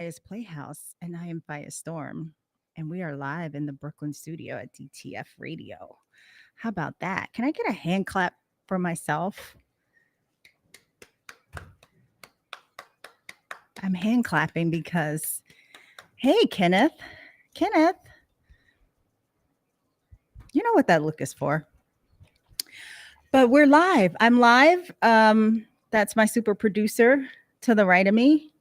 is Playhouse, and I am Phyas Storm, and we are live in the Brooklyn studio at DTF Radio. How about that? Can I get a hand clap for myself? I'm hand clapping because, hey, Kenneth, you know what that look is for. But we're live. I'm live. That's my super producer to the right of me,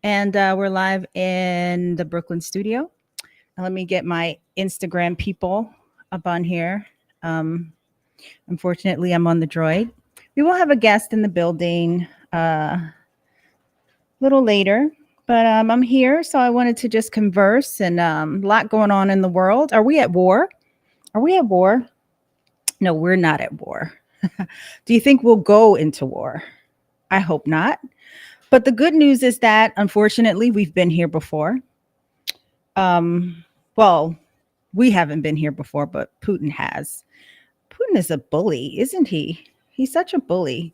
and we're live in the Brooklyn studio. Now, let me get my Instagram people up on here. Um, Unfortunately, I'm on the droid. We will have a guest in the building a little later, but I'm here, so I wanted to just converse and a lot going on in the world. Are we at war? Are we at war? No, we're not at war. Do you think we'll go into war? I hope not. But the good news is that unfortunately, we've been here before. Well, we haven't been here before, but Putin has. Putin is a bully, isn't he? He's such a bully.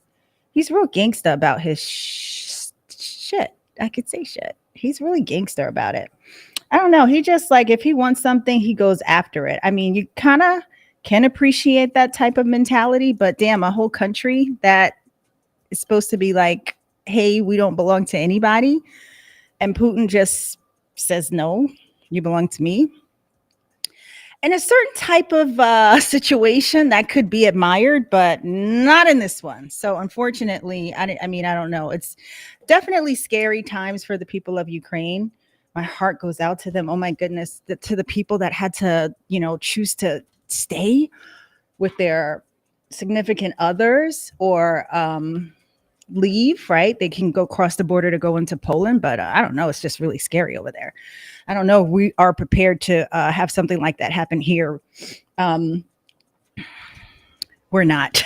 He's real gangsta about his shit. I could say shit. He's really gangster about it. I don't know. He just like if he wants something, he goes after it. I mean, you kind of can appreciate that type of mentality, but damn, a whole country that is supposed to be like, hey, we don't belong to anybody, and Putin just says no, you belong to me. In a certain type of situation that could be admired, but not in this one. So unfortunately, I mean, I don't know. It's definitely scary times for the people of Ukraine. My heart goes out to them. Oh my goodness, to the people that had to, choose to stay with their significant others or leave, right? They can go cross the border to go into Poland, but I don't know. It's just really scary over there. I don't know if we are prepared to have something like that happen here. Um, we're not.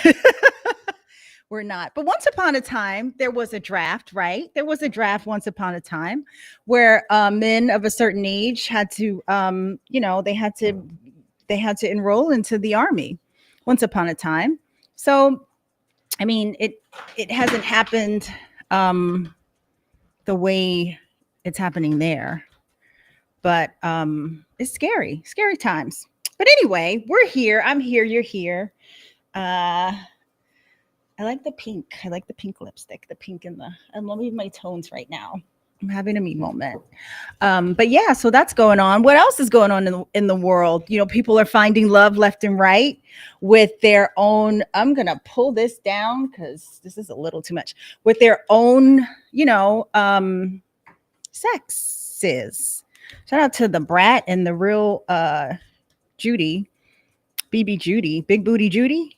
We're not. But once upon a time, there was a draft, right? There was a draft once upon a time where men of a certain age had to, they had to enroll into the army once upon a time. So, I mean, it hasn't happened the way it's happening there, but it's scary times. But anyway, we're here. I'm here. You're here. I like the pink. I like the pink lipstick, the pink in the. I love my tones right now. I'm having a me moment. But yeah, so that's going on. What else is going on in the world? People are finding love left and right with their own. I'm gonna pull this down because this is a little too much. With their own, sexes. Shout out to the brat and the real Judy, BB Judy, Big Booty Judy.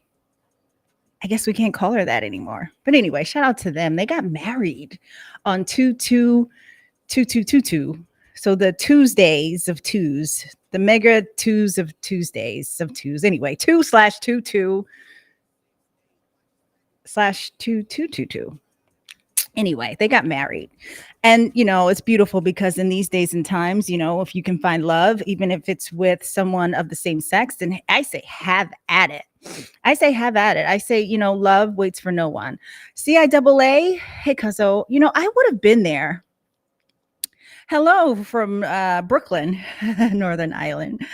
I guess we can't call her that anymore. But anyway, shout out to them. They got married on 2/2/2222. So the Tuesdays of twos, the mega twos of Tuesdays of twos. Anyway, 2/22/2222. Anyway, they got married. And, it's beautiful because in these days and times, if you can find love, even if it's with someone of the same sex, then I say have at it. I say have at it. I say, love waits for no one. CIAA, hey, cuzzo, I would have been there. Hello from Brooklyn, Northern Ireland.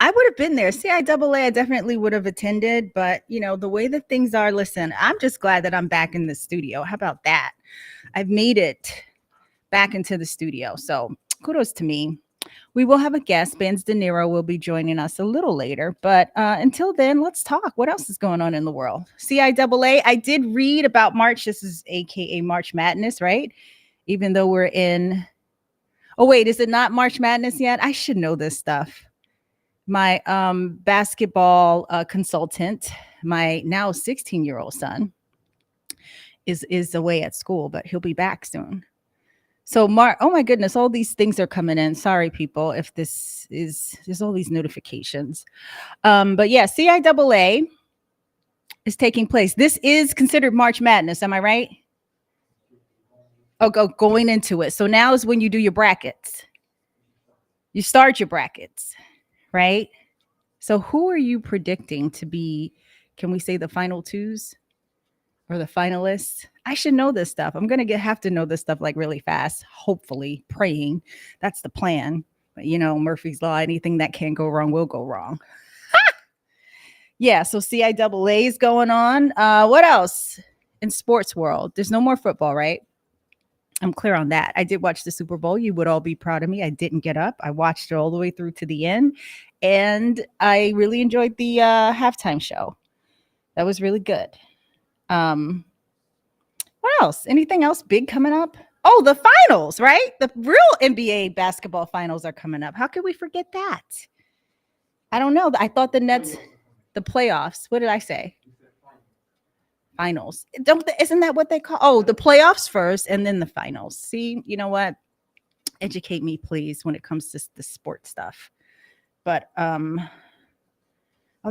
I would have been there. CIAA, I definitely would have attended. But, the way that things are, listen, I'm just glad that I'm back in the studio. How about that? I've made it back into the studio. So kudos to me. We will have a guest. Benz De Niro will be joining us a little later. But until then, let's talk. What else is going on in the world? CIAA, I did read about March. This is AKA March Madness, right? Even though we're in. Oh, wait, is it not March Madness yet? I should know this stuff. My basketball consultant, my now 16-year-old son, is away at school, but he'll be back soon. So oh my goodness, all these things are coming in. Sorry, people, if there's all these notifications. But yeah, CIAA is taking place. This is considered March Madness. Am I right? Oh, going into it. So now is when you do your brackets. You start your brackets, right? So who are you predicting to be, can we say the final twos? or the finalists. I should know this stuff. I'm gonna have to know this stuff like really fast. Hopefully, praying. That's the plan. But Murphy's Law. Anything that can go wrong will go wrong. Yeah. So CIAA is going on. What else in sports world? There's no more football, right? I'm clear on that. I did watch the Super Bowl. You would all be proud of me. I didn't get up. I watched it all the way through to the end, and I really enjoyed the halftime show. That was really good. Um, what else? Anything else big coming up? Oh, the finals, right? The real NBA basketball finals are coming up. How could we forget that? I don't know. I thought the Nets, the playoffs. What did I say? Finals. Isn't that what they call? Oh, the playoffs first and then the finals. See, you know what? Educate me, please, when it comes to the sports stuff. But I'll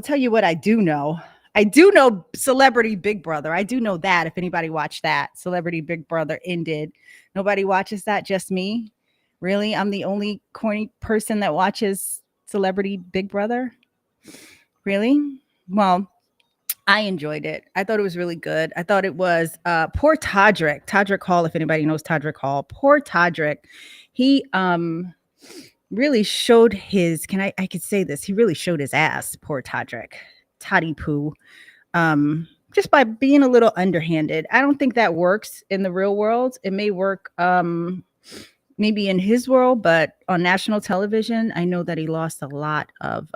tell you what I do know. I do know Celebrity Big Brother. I do know that. If anybody watched that, Celebrity Big Brother ended. Nobody watches that, just me. Really? I'm the only corny person that watches Celebrity Big Brother? Really? Well, I enjoyed it. I thought it was really good. I thought it was poor Todrick Hall, if anybody knows Todrick Hall. Poor Todrick. He really showed his, I could say this, he really showed his ass, poor Todrick. Toddy poo. Just by being a little underhanded. I don't think that works in the real world. It may work maybe in his world, but on national television, I know that he lost a lot of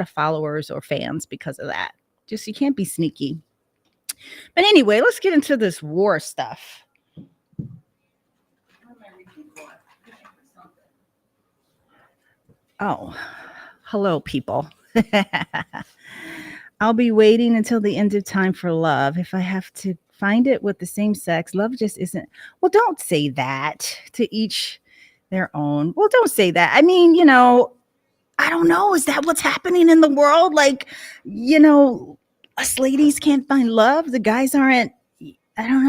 followers or fans because of that. Just you can't be sneaky. But anyway, let's get into this war stuff. Oh, hello, people. I'll be waiting until the end of time for love. If I have to find it with the same sex, love just isn't. Well, don't say that. To each their own. Well, don't say that. I mean, I don't know. Is that what's happening in the world? Like, us ladies can't find love. The guys aren't. I don't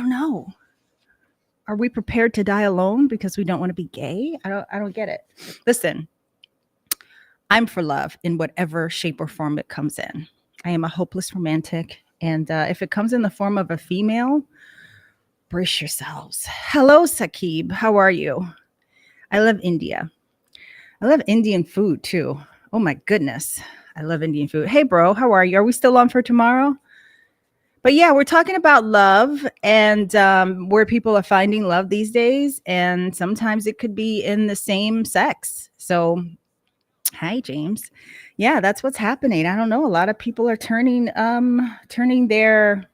know. Are we prepared to die alone because we don't want to be gay? I don't get it. Listen, I'm for love in whatever shape or form it comes in. I am a hopeless romantic. And if it comes in the form of a female, brace yourselves. Hello, Saqib. How are you? I love India. I love Indian food too. Oh my goodness. I love Indian food. Hey, bro, how are you? Are we still on for tomorrow? But yeah, we're talking about love and where people are finding love these days. And sometimes it could be in the same sex. So, hi, James. Yeah, that's what's happening. I don't know. A lot of people are turning their,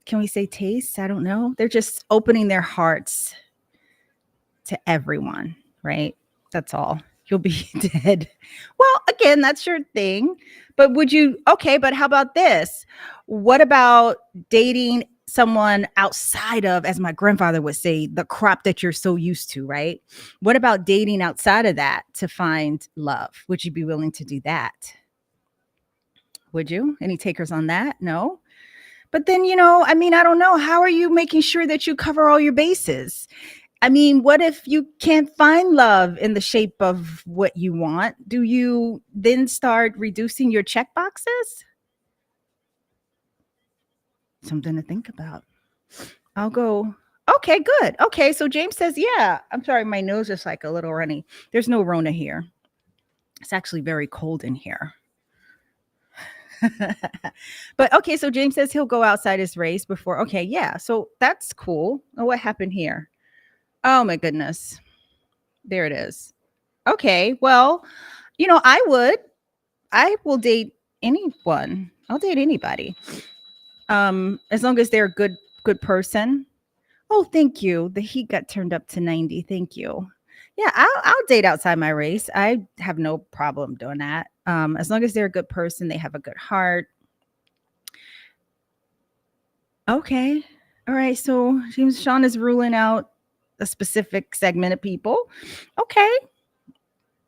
can we say tastes? I don't know. They're just opening their hearts to everyone, right? That's all. You'll be dead. Well, again, that's your thing. But but how about this? What about dating someone outside of, as my grandfather would say, the crop that you're so used to, right? What about dating outside of that to find love? Would you be willing to do that? Would you? Any takers on that? No? But then, I don't know. How are you making sure that you cover all your bases? I mean, what if you can't find love in the shape of what you want? Do you then start reducing your check boxes? Something to think about. I'll go, okay, good. Okay, so James says, yeah. I'm sorry, my nose is like a little runny. There's no Rona here. It's actually very cold in here. But okay, so James says he'll go outside his race before. Okay, yeah. So that's cool. Oh, what happened here? Oh my goodness. There it is. Okay, well, I will date anyone. I'll date anybody. As long as they're a good person. Oh, thank you. The heat got turned up to 90. Thank you. Yeah, I'll date outside my race. I have no problem doing that. As long as they're a good person, they have a good heart. Okay. All right. So James Sean is ruling out a specific segment of people. Okay.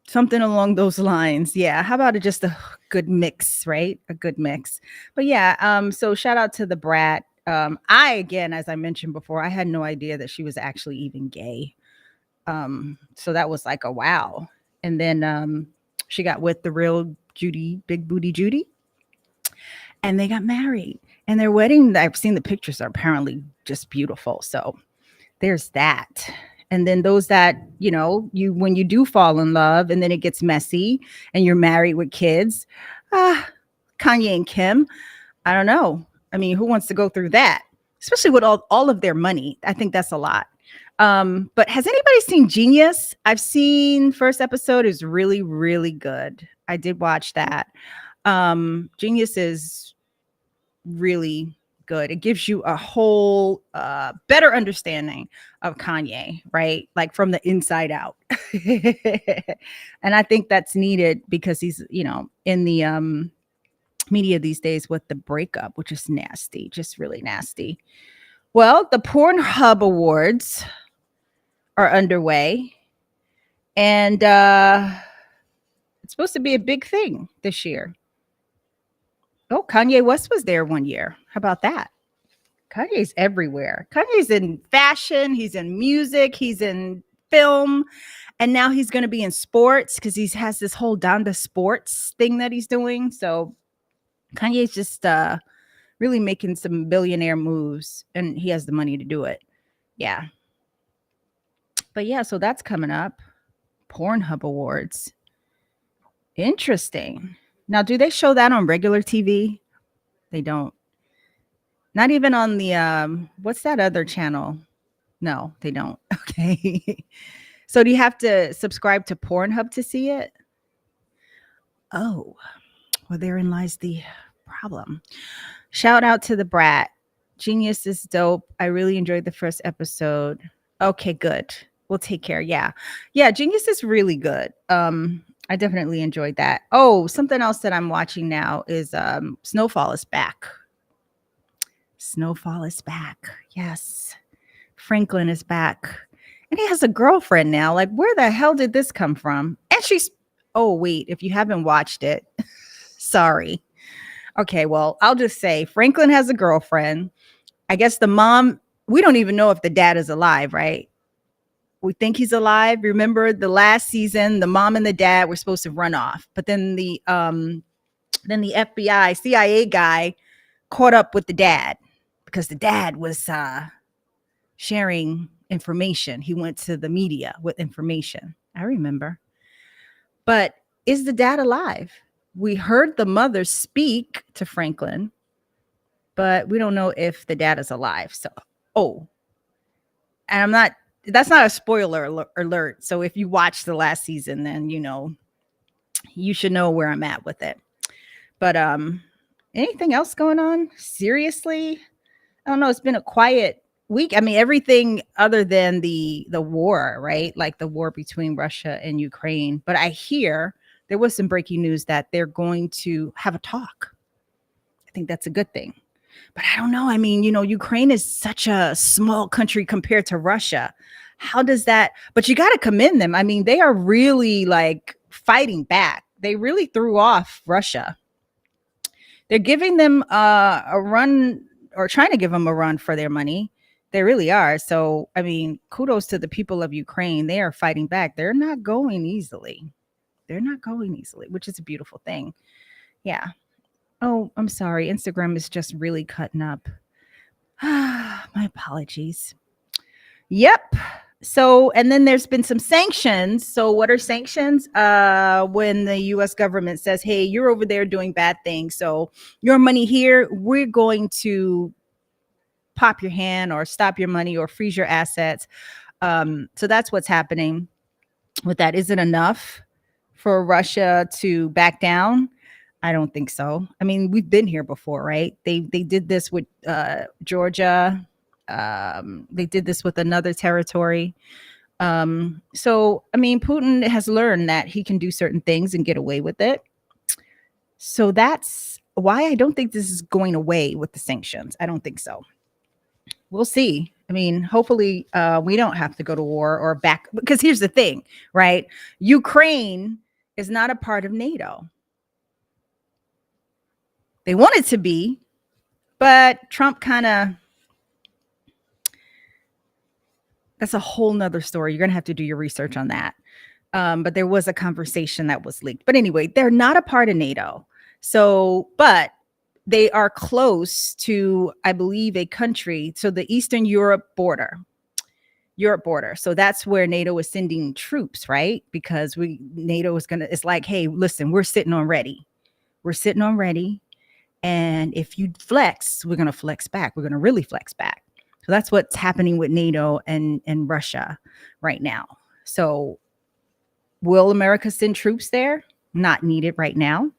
Something along those lines. Yeah. How about just a good mix, right? A good mix. But yeah, so shout out to the brat. Again, as I mentioned before, I had no idea that she was actually even gay. So that was like a wow. And then she got with the real Judy, Big Booty Judy. and they got married. And their wedding, I've seen the pictures, are apparently just beautiful. So there's that. And then those that, you when you do fall in love and then it gets messy and you're married with kids, ah, Kanye and Kim, I don't know. I mean, who wants to go through that? Especially with all of their money. I think that's a lot. But has anybody seen Genius? I've seen first episode is really, really good. I did watch that. Genius is really good. It gives you a whole better understanding of Kanye, right? Like from the inside out. And I think that's needed because he's, in the media these days with the breakup, which is nasty, just really nasty. Well, the Pornhub Awards are underway, and it's supposed to be a big thing this year. Oh, Kanye West was there one year. How about that? Kanye's everywhere. Kanye's in fashion, he's in music, he's in film, and now he's going to be in sports because he has this whole Donda Sports thing that he's doing. So Kanye's just really making some billionaire moves, and he has the money to do it. Yeah. But yeah, so that's coming up. Pornhub Awards. Interesting. Now, do they show that on regular TV? They don't. Not even on the what's that other channel? No, they don't. Okay. So do you have to subscribe to Pornhub to see it? Oh, well, therein lies the problem. Shout out to the brat. Genius is dope. I really enjoyed the first episode. Okay, good. We'll take care. Yeah. Yeah, Genius is really good. I definitely enjoyed that. Oh, something else that I'm watching now is Snowfall is back. Snowfall is back. Yes. Franklin is back. And he has a girlfriend now. Like, where the hell did this come from? And she's, oh, wait, if you haven't watched it, sorry. Okay, well, I'll just say Franklin has a girlfriend. I guess the mom, we don't even know if the dad is alive, right? We think he's alive. Remember the last season, the mom and the dad were supposed to run off, but then the FBI, CIA guy caught up with the dad because the dad was sharing information. He went to the media with information. I remember. But is the dad alive? We heard the mother speak to Franklin, but we don't know if the dad is alive. So, and that's not a spoiler alert. So if you watch the last season, then, you should know where I'm at with it. But anything else going on? Seriously? I don't know. It's been a quiet week. I mean, everything other than the war, right? Like the war between Russia and Ukraine. But I hear there was some breaking news that they're going to have a talk. I think that's a good thing. But I don't know. I mean, Ukraine is such a small country compared to Russia. How does that? But you got to commend them. I mean, they are really like fighting back. They really threw off Russia. They're giving them a run, or trying to give them a run for their money. They really are. So, I mean, kudos to the people of Ukraine. They are fighting back. They're not going easily. Which is a beautiful thing. Yeah. Oh, I'm sorry. Instagram is just really cutting up. My apologies. Yep. So, and then there's been some sanctions. So what are sanctions? When the US government says, hey, you're over there doing bad things. So your money here, we're going to pop your hand or stop your money or freeze your assets. So that's what's happening with that. Is it enough for Russia to back down? I don't think so. I mean, we've been here before, right? They did this with Georgia. They did this with another territory. So, I mean, Putin has learned that he can do certain things and get away with it. So that's why I don't think this is going away with the sanctions. I don't think so. We'll see. I mean, hopefully we don't have to go to war or back, because here's the thing, right? Ukraine is not a part of NATO. They want it to be, but Trump that's a whole nother story. You're going to have to do your research on that. But there was a conversation that was leaked. But anyway, they're not a part of NATO. So, but they are close to, I believe, a country. So the Eastern Europe border. So that's where NATO is sending troops, right? Because NATO is gonna. It's like, hey, listen, we're sitting on ready. We're sitting on ready, and if you flex, we're gonna flex back. We're gonna really flex back. So that's what's happening with NATO and Russia right now. So will America send troops there? Not needed right now.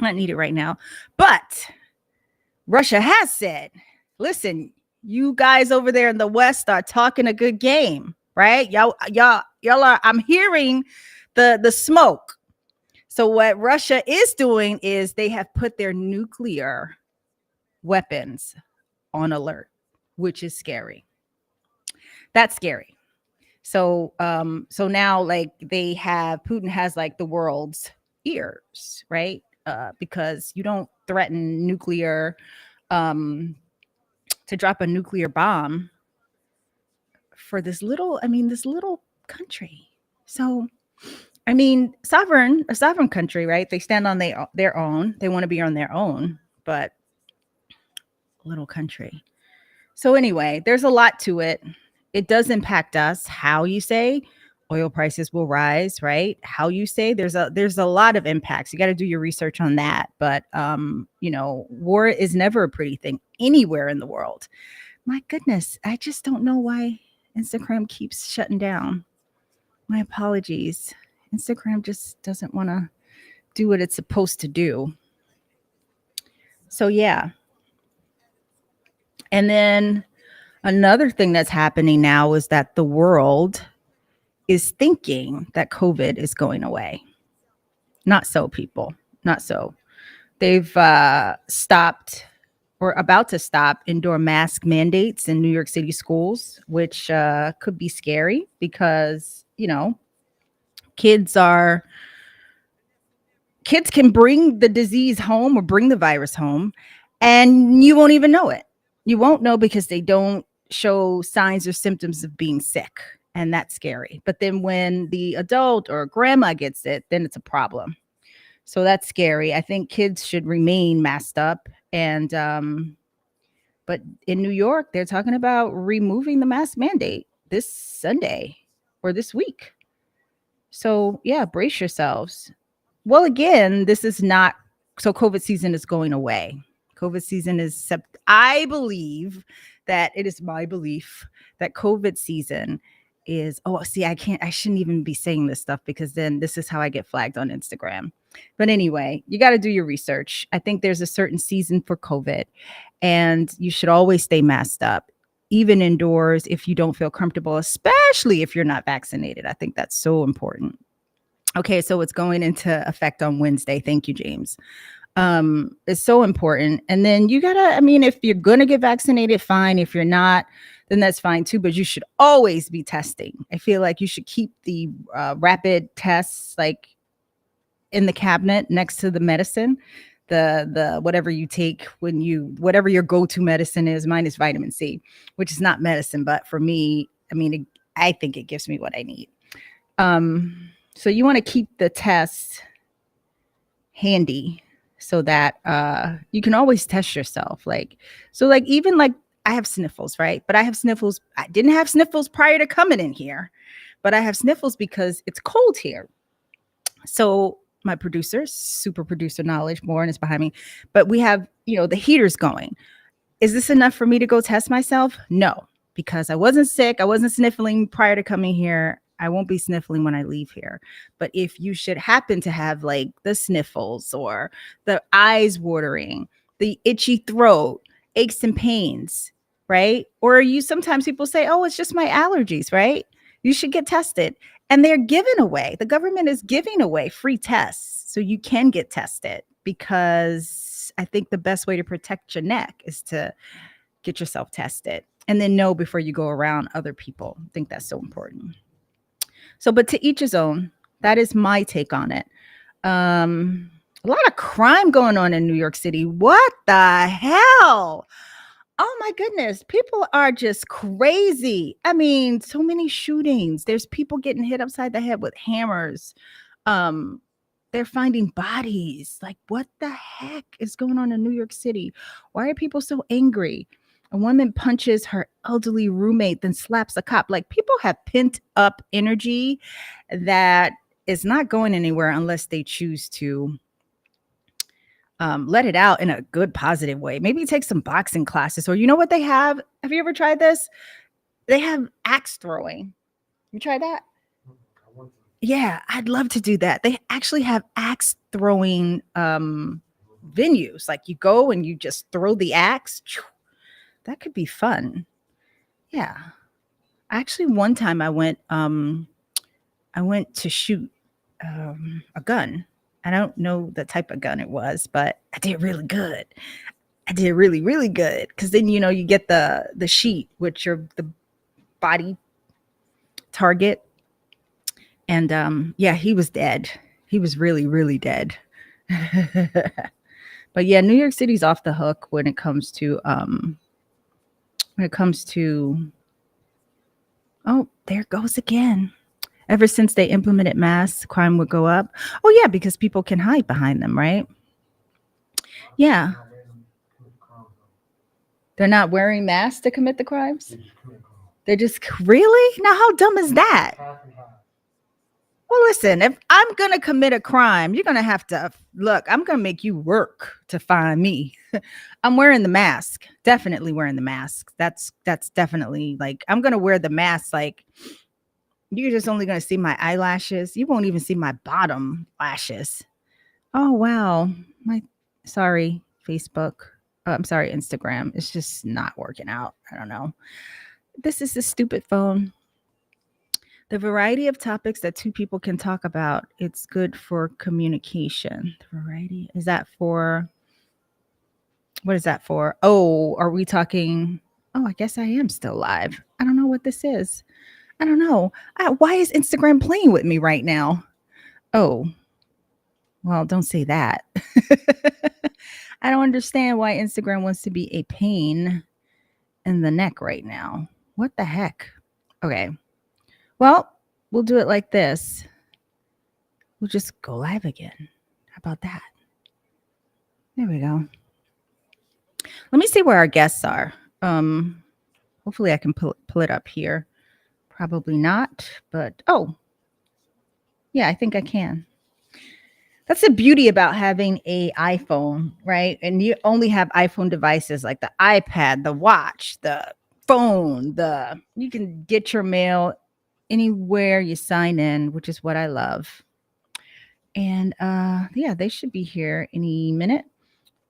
Not needed right now. But Russia has said, listen, you guys over there in the West are talking a good game, right? Y'all are, I'm hearing the smoke. So what Russia is doing is they have put their nuclear weapons on alert, which is scary. That's scary. So now like Putin has like the world's ears, right? Because you don't threaten nuclear um to drop a nuclear bomb for this little country. So I mean, a sovereign country, right? They stand on their own. They want to be on their own, but little country. So anyway, there's a lot to it. It does impact us. How you say oil prices will rise, right? How you say there's a lot of impacts. You got to do your research on that. But war is never a pretty thing anywhere in the world. My goodness, I just don't know why Instagram keeps shutting down. My apologies. Instagram just doesn't want to do what it's supposed to do. So yeah. And then another thing that's happening now is that the world is thinking that COVID is going away. Not so, people. Not so. They've stopped or about to stop indoor mask mandates in New York City schools, which could be scary because, kids can bring the disease home or bring the virus home, and you won't even know it. You won't know because they don't show signs or symptoms of being sick, and that's scary. But then when the adult or grandma gets it, then it's a problem. So that's scary. I think kids should remain masked up. And but in New York, they're talking about removing the mask mandate this Sunday or this week. So yeah, brace yourselves. Well, again, this is not, so COVID season is going away. COVID season is, I believe that it is my belief that COVID season is, I shouldn't even be saying this stuff because then this is how I get flagged on Instagram. But anyway, you got to do your research. I think there's a certain season for COVID, and you should always stay masked up, even indoors if you don't feel comfortable, especially if you're not vaccinated. I think that's so important. Okay, so it's going into effect on Wednesday. Thank you, James. It's so important. And then you gotta, if you're gonna get vaccinated, fine. If you're not, then that's fine too. But you should always be testing. I feel like you should keep the rapid tests like in the cabinet next to the medicine, the whatever you take whatever your go-to medicine is. Mine is vitamin C, which is not medicine, but for me, I think it gives me what I need. So you want to keep the test handy so that you can always test yourself. Even I have sniffles, right? But I have sniffles. I didn't have sniffles prior to coming in here, but I have sniffles because it's cold here. So my producer, super producer knowledge, Lauren is behind me, but we have, the heaters going. Is this enough for me to go test myself? No, because I wasn't sick. I wasn't sniffling prior to coming here. I won't be sniffling when I leave here. But if you should happen to have like the sniffles or the eyes watering, the itchy throat, aches and pains, right? Or sometimes people say, oh, it's just my allergies, right? You should get tested. And they're giving away, the government is giving away free tests so you can get tested, because I think the best way to protect your neck is to get yourself tested and then know before you go around other people. I think that's so important. So, but to each his own. That is my take on it. A lot of crime going on in New York City. What the hell? Oh my goodness. People are just crazy. So many shootings. There's people getting hit upside the head with hammers. they're finding bodies. Like, what the heck is going on in New York City? Why are people so angry? A woman punches her elderly roommate, then slaps a cop. Like, people have pent up energy that is not going anywhere unless they choose to let it out in a good, positive way. Maybe take some boxing classes, or you know what they have? Have you ever tried this? They have axe throwing. You try that? Yeah, I'd love to do that. They actually have axe throwing venues. Like, you go and you just throw the axe. That could be fun. Yeah. Actually, one time I went to shoot a gun. I don't know the type of gun it was, but I did really good. I did really, really good. Because then, you know, you get the sheet, which are the body target. And yeah, he was dead. He was really, really dead. But yeah, New York City's off the hook when it comes to oh, there it goes again. Ever since they implemented masks, crime would go up. Oh yeah, because people can hide behind them, right? Yeah. They're not wearing masks to commit the crimes? They're just really? Now how dumb is that? Well, listen, if I'm going to commit a crime, you're going to have to look, I'm going to make you work to find me. I'm wearing the mask. Definitely wearing the mask. That's definitely like, I'm going to wear the mask. Like, you're just only going to see my eyelashes. You won't even see my bottom lashes. Oh, wow. Sorry, Facebook. I'm sorry, Instagram. It's just not working out. I don't know. This is a stupid phone. The variety of topics that two people can talk about, it's good for communication. The variety, is that for, what is that for? Oh, are we talking? Oh, I guess I am still live. I don't know what this is. I don't know. Why is Instagram playing with me right now? Oh, well, don't say that. I don't understand why Instagram wants to be a pain in the neck right now. What the heck? Okay. Well, we'll do it like this. We'll just go live again. How about that? There we go. Let me see where our guests are. Hopefully I can pull it up here. Probably not, but oh, yeah, I think I can. That's the beauty about having a iPhone, right? And you only have iPhone devices like the iPad, the watch, the phone, you can get your mail anywhere you sign in, which is what I love. And yeah, they should be here any minute.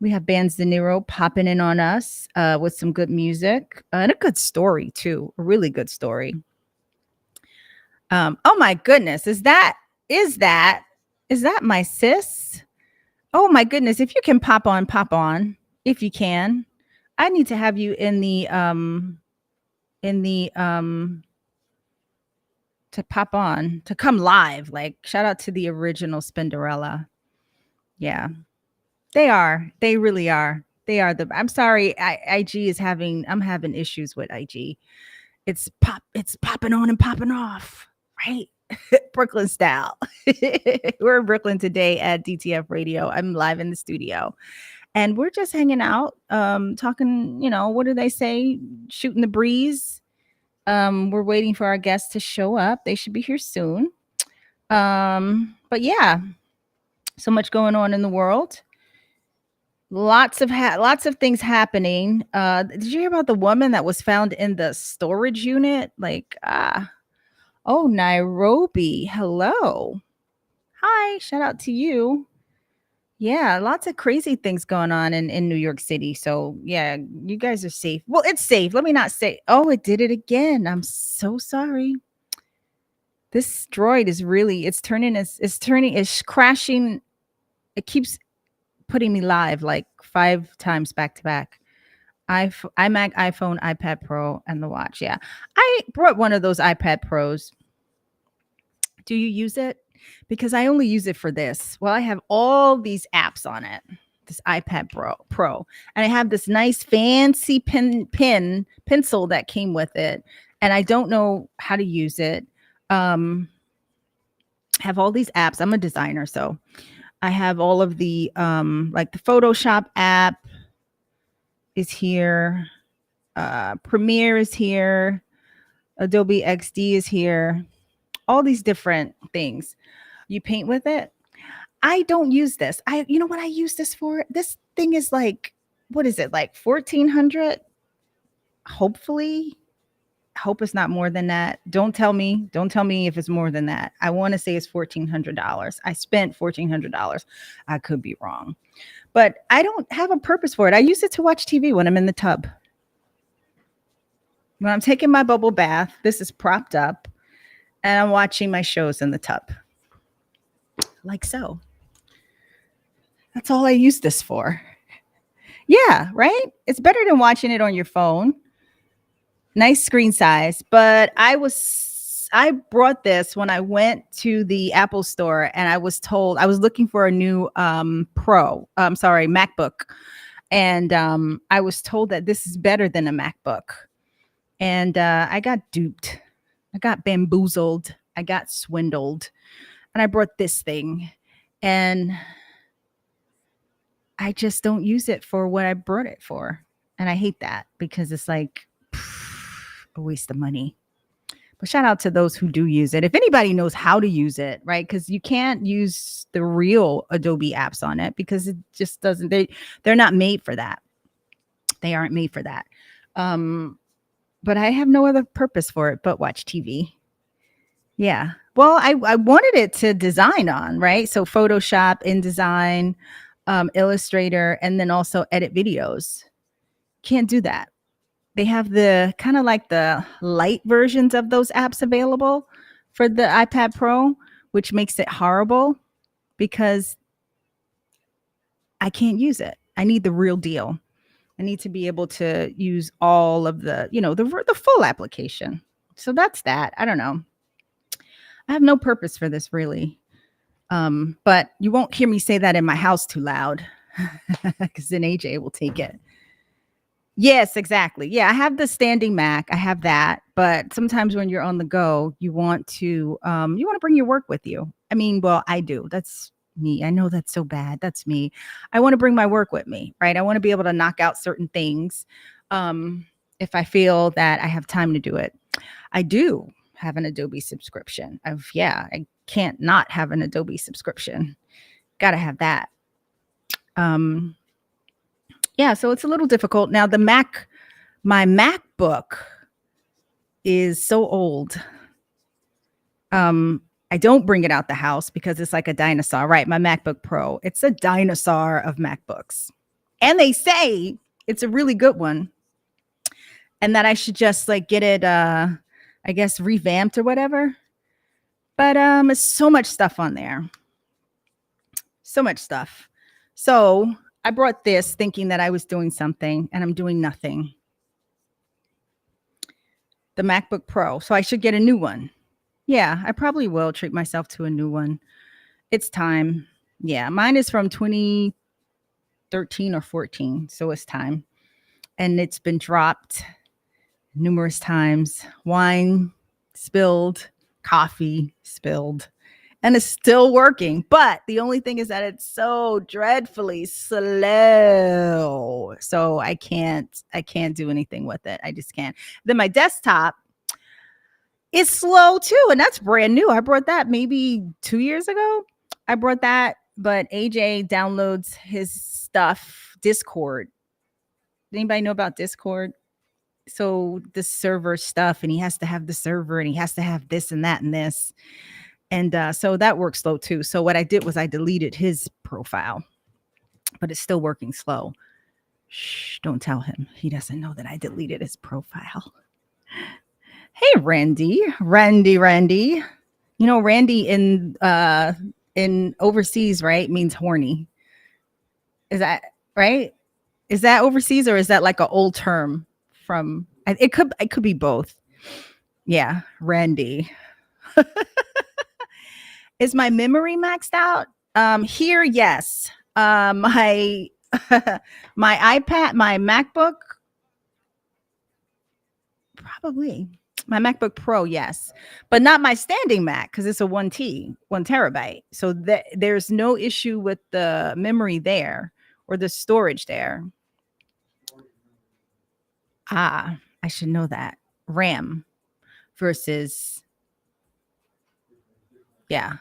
We have Bands De Niro popping in on us with some good music and a good story too. A really good story. Oh my goodness, is that my sis? Oh my goodness, if you can pop on if you can. I need to have you in the to pop on, to come live. Like, shout out to the original Spinderella. Yeah. They really are. I'm sorry, I'm having issues with IG. It's popping on and popping off, right? Brooklyn style. We're in Brooklyn today at DTF Radio. I'm live in the studio. And we're just hanging out, talking, what do they say? Shooting the breeze. We're waiting for our guests to show up. They should be here soon. But yeah, so much going on in the world. Lots of things happening. Did you hear about the woman that was found in the storage unit? Like, oh, Nairobi. Hello. Hi. Shout out to you. Yeah, lots of crazy things going on in New York City. So yeah, you guys are safe. Well, it's safe. Let me not say, oh, it did it again. I'm so sorry. This droid is really, it's crashing. It keeps putting me live like 5 times back to back. iMac, iPhone, iPad Pro, and the watch. Yeah. I brought one of those iPad Pros. Do you use it? Because I only use it for this. Well, I have all these apps on it. This iPad Pro. And I have this nice fancy pencil that came with it. And I don't know how to use it. have all these apps. I'm a designer, so I have all of the like the Photoshop app is here, Premiere is here, Adobe XD is here, all these different things. You paint with it. I don't use this. You know what I use this for? This thing is like, what is it, like 1400? Hopefully. Hope it's not more than that. Don't tell me. Don't tell me if it's more than that. I want to say it's $1,400. I spent $1,400. I could be wrong, but I don't have a purpose for it. I use it to watch TV when I'm in the tub. When I'm taking my bubble bath, this is propped up and I'm watching my shows in the tub. Like so. That's all I use this for. Yeah, right? It's better than watching it on your phone. Nice screen size, but I brought this when I went to the Apple store and I was told I was looking for a new MacBook. And I was told that this is better than a MacBook. And I got duped. I got bamboozled. I got swindled. And I brought this thing. And I just don't use it for what I brought it for. And I hate that because it's like a waste of money. But shout out to those who do use it. If anybody knows how to use it, right? Because you can't use the real Adobe apps on it because it just doesn't, they're not made for that. They aren't made for that. But I have no other purpose for it but watch TV. Yeah. Well, I wanted it to design on, right? So Photoshop, InDesign, Illustrator, and then also edit videos. Can't do that. They have the kind of like the light versions of those apps available for the iPad Pro, which makes it horrible because I can't use it. I need the real deal. I need to be able to use all of the, the full application. So that's that. I don't know. I have no purpose for this really. But you won't hear me say that in my house too loud because then AJ will take it. Yes, exactly. Yeah, I have the standing Mac. I have that, but sometimes when you're on the go, you want to bring your work with you. I mean, well, I do. That's me. I know that's so bad. That's me. I want to bring my work with me, right? I want to be able to knock out certain things if I feel that I have time to do it. I do have an Adobe subscription. I can't not have an Adobe subscription. Got to have that. Yeah, so it's a little difficult. Now my MacBook is so old. I don't bring it out the house because it's like a dinosaur, right? My MacBook Pro, it's a dinosaur of MacBooks. And they say it's a really good one. And that I should just like get it I guess revamped or whatever. But it's so much stuff on there. So much stuff. So I brought this thinking that I was doing something and I'm doing nothing. The MacBook Pro. So I should get a new one. Yeah, I probably will treat myself to a new one. It's time. Yeah, mine is from 2013 or 14. So it's time. And it's been dropped numerous times. Wine spilled, coffee spilled. And it's still working. But the only thing is that it's so dreadfully slow. So I can't do anything with it. I just can't. Then my desktop is slow too. And that's brand new. I brought that maybe 2 years ago. I brought that, but AJ downloads his stuff, Discord. Anybody know about Discord? So the server stuff, and he has to have the server and he has to have this and that and this. And so that works slow too. So what I did was I deleted his profile, but it's still working slow. Shh, don't tell him. He doesn't know that I deleted his profile. Hey, Randy. You know, Randy in overseas, right, means horny. Is that right? Is that overseas or is that like an old term from, it could be both. Yeah, Randy. Is my memory maxed out? Here, yes. My my iPad, my MacBook, probably. My MacBook Pro, yes, but not my standing Mac because it's a 1 terabyte. So there's no issue with the memory there or the storage there. Ah, I should know that. RAM versus, yeah.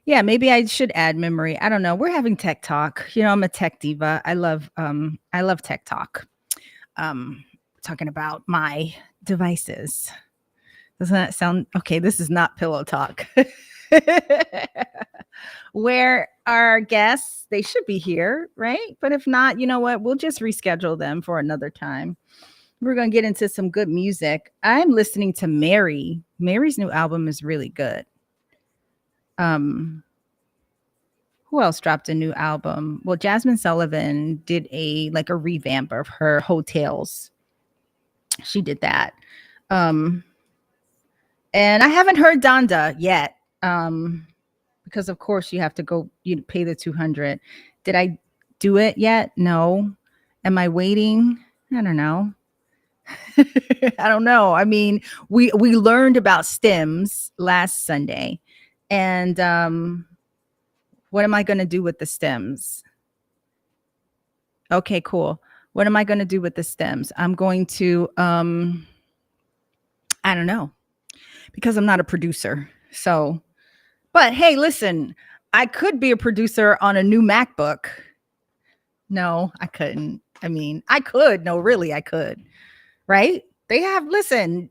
Yeah, maybe I should add memory. I don't know. We're having tech talk. I'm a tech diva. I love tech talk. Um Talking about my devices. Doesn't that sound okay? This is not pillow talk. Where our guests, they should be here, right? But if not, you know what? We'll just reschedule them for another time. We're going to get into some good music. I'm listening to Mary. Mary's new album is really good. Um, who else dropped a new album? Well, Jasmine Sullivan did a revamp of her Hotels. She did that. Um, and I haven't heard Donda yet. Because of course you have to go, you pay the 200. Did I do it yet? No. Am I waiting? I don't know. I don't know. I mean, we learned about stems last Sunday, and what am I going to do with the stems? Okay, cool. What am I going to do with the stems? I'm going to I don't know, because I'm not a producer. So, but hey, listen, I could be a producer on a new MacBook. No, I couldn't. I mean, I could. No, really, I could. Right? Listen,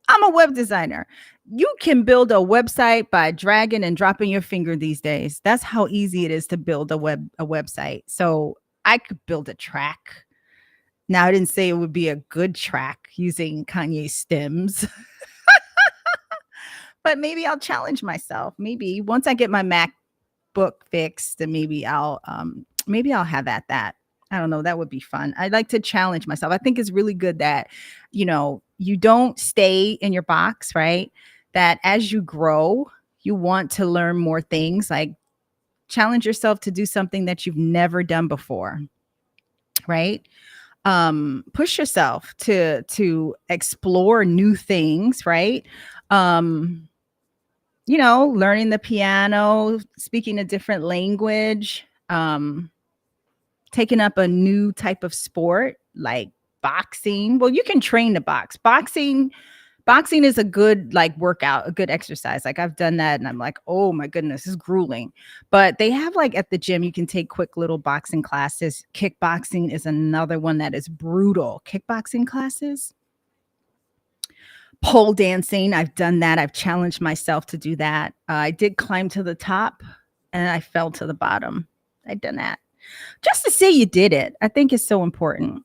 I'm a web designer. You can build a website by dragging and dropping your finger these days. That's how easy it is to build a website. So I could build a track. Now, I didn't say it would be a good track using Kanye stems, but maybe I'll challenge myself. Maybe once I get my MacBook fixed, then maybe I'll have that. I don't know. That would be fun. I'd like to challenge myself. I think it's really good that, you don't stay in your box, right? That as you grow, you want to learn more things, like challenge yourself to do something that you've never done before, right? Push yourself to explore new things, right? Learning the piano, speaking a different language, taking up a new type of sport like boxing. Well, you can train to box. Boxing is a good workout, a good exercise. Like I've done that and I'm like, oh my goodness, it's grueling. But they have at the gym, you can take quick little boxing classes. Kickboxing is another one that is brutal. Kickboxing classes. Pole dancing, I've done that. I've challenged myself to do that. I did climb to the top and I fell to the bottom. I've done that. Just to say you did it, I think is so important.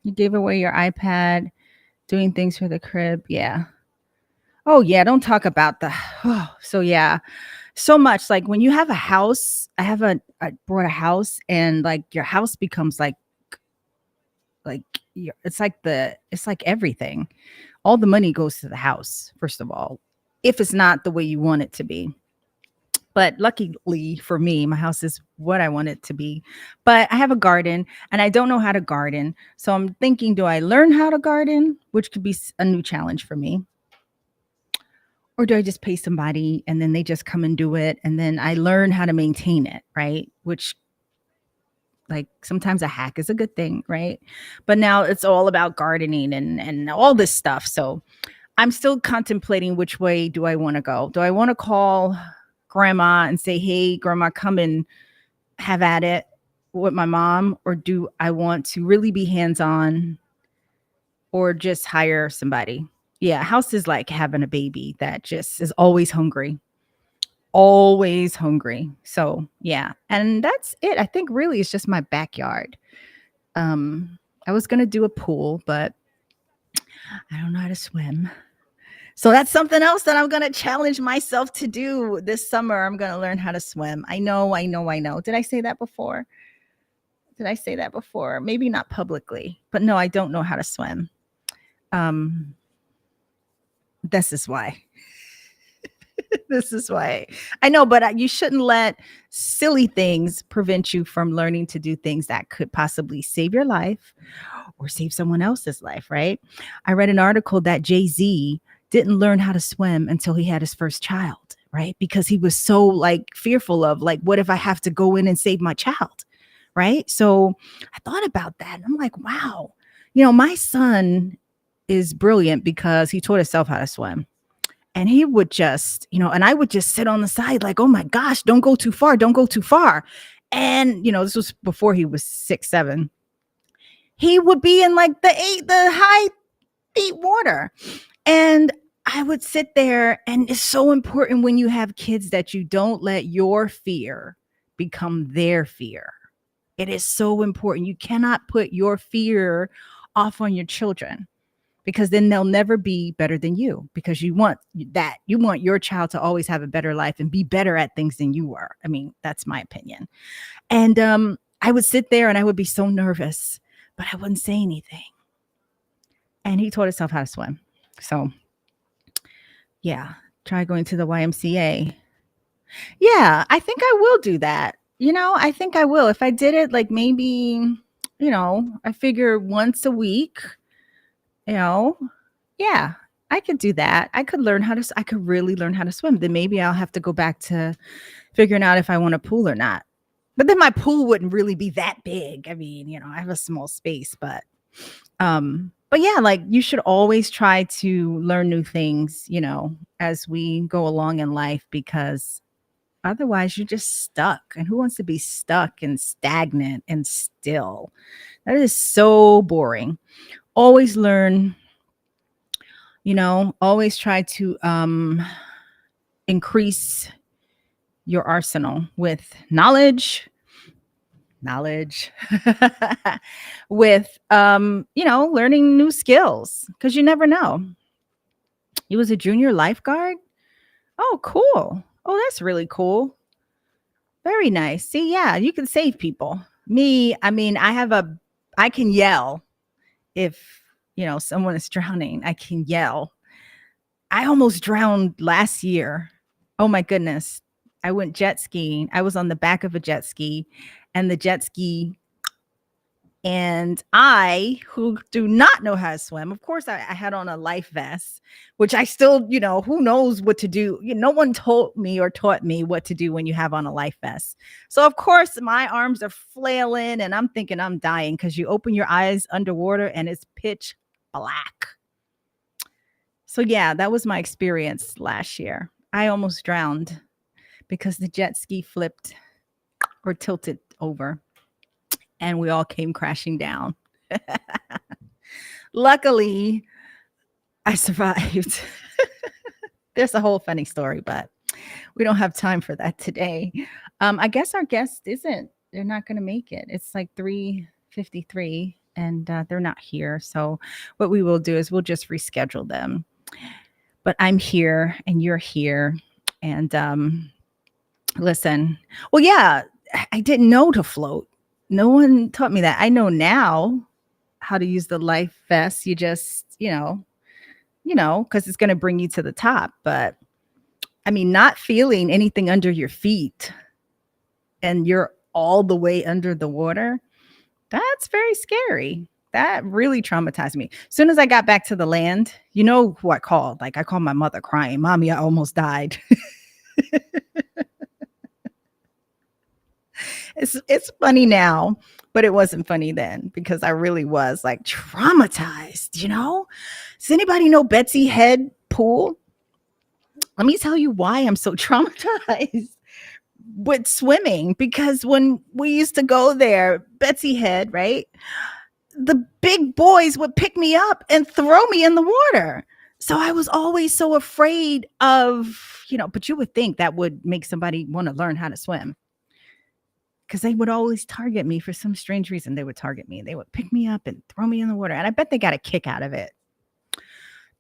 You gave away your iPad, doing things for the crib. Yeah. Oh, yeah. Don't talk about so yeah. So much like when you have a house, I bought a house and your house becomes it's like everything. All the money goes to the house, first of all, if it's not the way you want it to be. But luckily for me, my house is what I want it to be. But I have a garden and I don't know how to garden. So I'm thinking, do I learn how to garden, which could be a new challenge for me? Or do I just pay somebody and then they just come and do it? And then I learn how to maintain it, right? Which sometimes a hack is a good thing, right? But now it's all about gardening and all this stuff. So I'm still contemplating which way do I want to go. Do I want to call grandma and say, hey, grandma, come and have at it with my mom? Or do I want to really be hands-on or just hire somebody? Yeah, house is like having a baby that just is always hungry. Always hungry. So yeah, and that's it. I think really it's just my backyard. I was gonna do a pool, but I don't know how to swim. So that's something else that I'm gonna challenge myself to do this summer. I'm gonna learn how to swim. I know. Did I say that before? Maybe not publicly, but no, I don't know how to swim. This is why. This is why I know, but you shouldn't let silly things prevent you from learning to do things that could possibly save your life or save someone else's life, right? I read an article that Jay-Z didn't learn how to swim until he had his first child, right? Because he was so like fearful of like, what if I have to go in and save my child, right? So I thought about that and I'm like, wow, my son is brilliant because he taught himself how to swim. And he would just, and I would just sit on the side like, oh my gosh, don't go too far. Don't go too far. And, this was before he was 6, 7. He would be in like the high feet water. And I would sit there, and it's so important when you have kids that you don't let your fear become their fear. It is so important. You cannot put your fear off on your children, because then they'll never be better than you, because you want your child to always have a better life and be better at things than you were. I mean, that's my opinion. And I would sit there and I would be so nervous, but I wouldn't say anything. And he taught himself how to swim. So yeah, try going to the YMCA. Yeah, I think I will do that. I think I will. If I did it like maybe, I figure once a week, yeah, I could do that. I could really learn how to swim. Then maybe I'll have to go back to figuring out if I want a pool or not. But then my pool wouldn't really be that big. I mean, I have a small space, but yeah, like you should always try to learn new things, as we go along in life, because otherwise you're just stuck. And who wants to be stuck and stagnant and still? That is so boring. Always learn, always try to increase your arsenal with knowledge with learning new skills, because you never know. You was a junior lifeguard. Oh, cool. Oh, that's really cool. Very nice. See, yeah, you can save people. Me, I mean, I can yell if someone is drowning. I can yell. I almost drowned last year. Oh my goodness. I went jet skiing. I was on the back of a jet ski, and the jet ski, and I, who do not know how to swim, of course, I had on a life vest, which I still, who knows what to do. No one told me or taught me what to do when you have on a life vest. So, of course, my arms are flailing and I'm thinking I'm dying, because you open your eyes underwater and it's pitch black. So, yeah, that was my experience last year. I almost drowned because the jet ski flipped or tilted over, and we all came crashing down. Luckily, I survived. There's a whole funny story, but we don't have time for that today. I guess our guest they're not going to make it. It's like 3:53 and they're not here. So what we will do is we'll just reschedule them. But I'm here and you're here. And listen, well, yeah, I didn't know to float. No one taught me that. I know now how to use the life vest. You just, because it's going to bring you to the top. But I mean, not feeling anything under your feet and you're all the way under the water, that's very scary. That really traumatized me. As soon as I got back to the land, you know who I called? Like, I called my mother crying. Mommy, I almost died. It's funny now, but it wasn't funny then, because I really was like traumatized, Does anybody know Betsy Head Pool? Let me tell you why I'm so traumatized with swimming, because when we used to go there, Betsy Head, right? The big boys would pick me up and throw me in the water. So I was always so afraid of, but you would think that would make somebody want to learn how to swim, because they would always target me for some strange reason. They would target me. They would pick me up and throw me in the water. And I bet they got a kick out of it,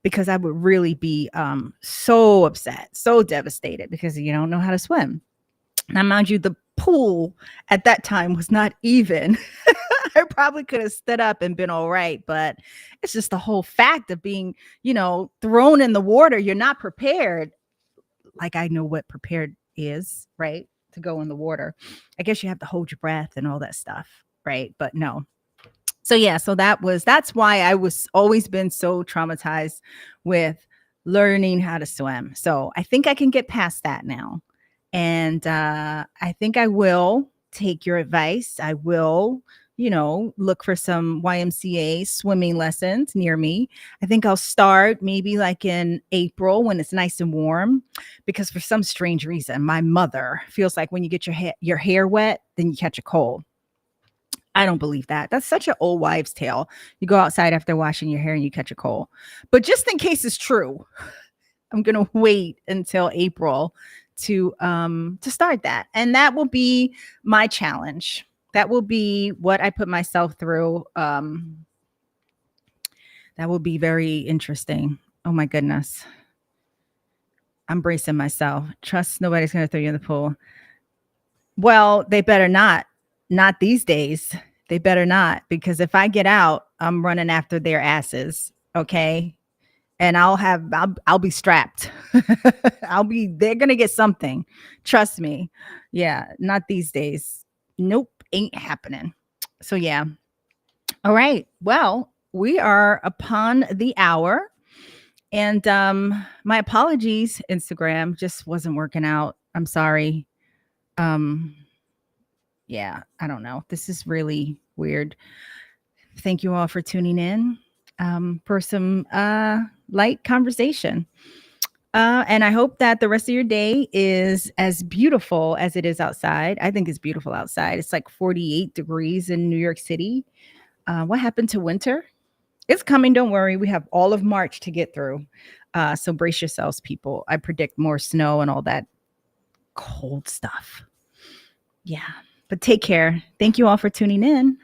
because I would really be so upset, so devastated, because you don't know how to swim. Now, mind you, the pool at that time was not even. I probably could have stood up and been all right, but it's just the whole fact of being, thrown in the water. You're not prepared. like I know what prepared is, right? To go in the water. I guess you have to hold your breath and all that stuff, right? But no. So yeah, so that's why I was always been so traumatized with learning how to swim. So I think I can get past that now. And I think I will take your advice. I will, look for some YMCA swimming lessons near me. I think I'll start maybe like in April when it's nice and warm, because for some strange reason, my mother feels like when you get your hair wet, then you catch a cold. I don't believe that. That's such an old wives' tale. You go outside after washing your hair and you catch a cold. But just in case it's true, I'm gonna wait until April to start that. And that will be my challenge. That will be what I put myself through. That will be very interesting. Oh my goodness. I'm bracing myself. Trust nobody's gonna throw you in the pool. Well, they better not. Not these days. They better not, because if I get out, I'm running after their asses. Okay. And I'll be strapped. They're gonna get something. Trust me. Yeah, not these days. Nope, ain't happening. So yeah. All right. Well, we are upon the hour. And my apologies, Instagram just wasn't working out. I'm sorry. Um, yeah, I don't know. This is really weird. Thank you all for tuning in for some light conversation. And I hope that the rest of your day is as beautiful as it is outside. I think it's beautiful outside. It's like 48 degrees in New York City. What happened to winter? It's coming. Don't worry. We have all of March to get through. So brace yourselves, people. I predict more snow and all that cold stuff. Yeah. But take care. Thank you all for tuning in.